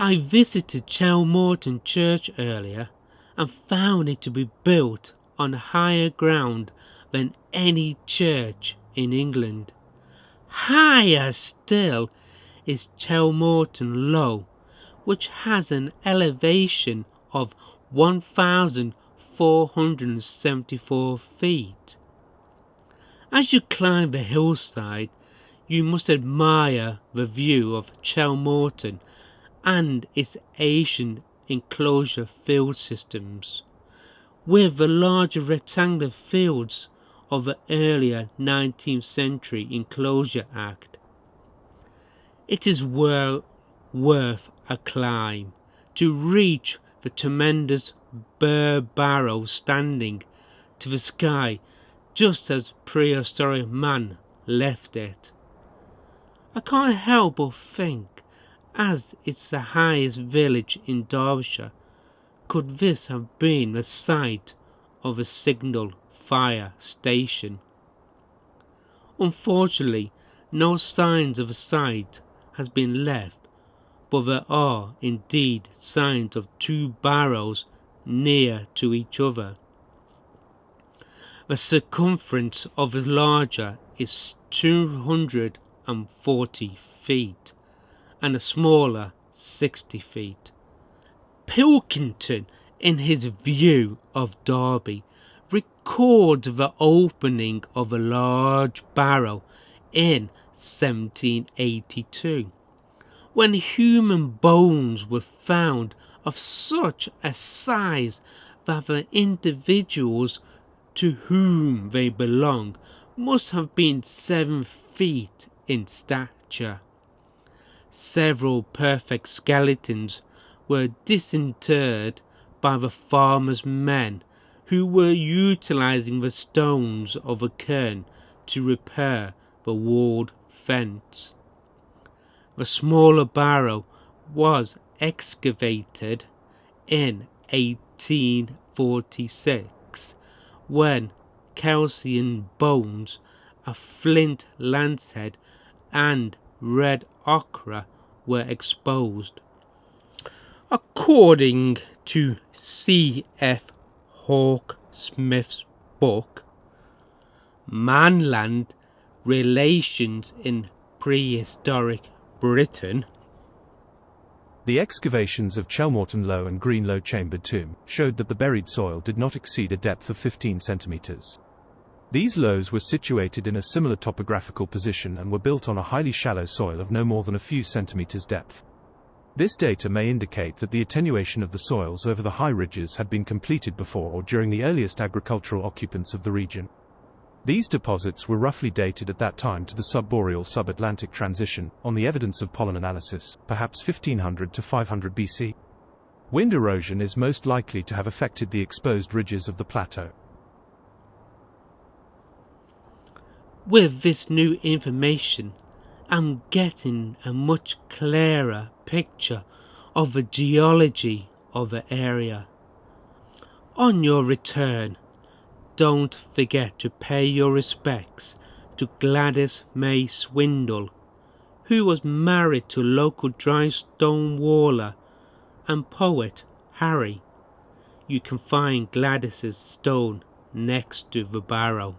I visited Chelmorton Church earlier and found it to be built on higher ground than any church in England. Higher still is Chelmorton Low, which has an elevation of 1,474 feet. As you climb the hillside, you must admire the view of Chelmorton and its ancient enclosure field systems, with the larger rectangular fields of the earlier 19th-century Enclosure Act. It is well worth a climb to reach the tremendous barrow standing to the sky just as prehistoric man left it. I can't help but think, as it's the highest village in Derbyshire, could this have been the site of a signal fire station? Unfortunately, no signs of a site has been left, but there are indeed signs of two barrows near to each other. The circumference of the larger is 240 feet and the smaller 60 feet. Pilkington, in his view of Derby, records the opening of a large barrow in 1782, when human bones were found of such a size that the individuals to whom they belonged must have been 7 feet in stature. Several perfect skeletons were disinterred by the farmers' men who were utilizing the stones of a cairn to repair the walled fence. The smaller barrow was excavated in 1846 when calcium bones, a flint lancehead and red ochre were exposed. According to C.F. Hawke-Smith's book, Manland Relations in Prehistoric Britain, the excavations of Chelmorton Low and Green Low chambered tomb showed that the buried soil did not exceed a depth of 15 centimeters. These lows were situated in a similar topographical position and were built on a highly shallow soil of no more than a few centimeters depth. This data may indicate that the attenuation of the soils over the high ridges had been completed before or during the earliest agricultural occupants of the region. These deposits were roughly dated at that time to the subboreal-subatlantic transition, on the evidence of pollen analysis, perhaps 1500 to 500 BC. Wind erosion is most likely to have affected the exposed ridges of the plateau. With this new information, I'm getting a much clearer picture of the geology of the area. On your return, don't forget to pay your respects to Gladys May Swindle, who was married to local dry stone waller and poet Harry. You can find Gladys's stone next to the barrow.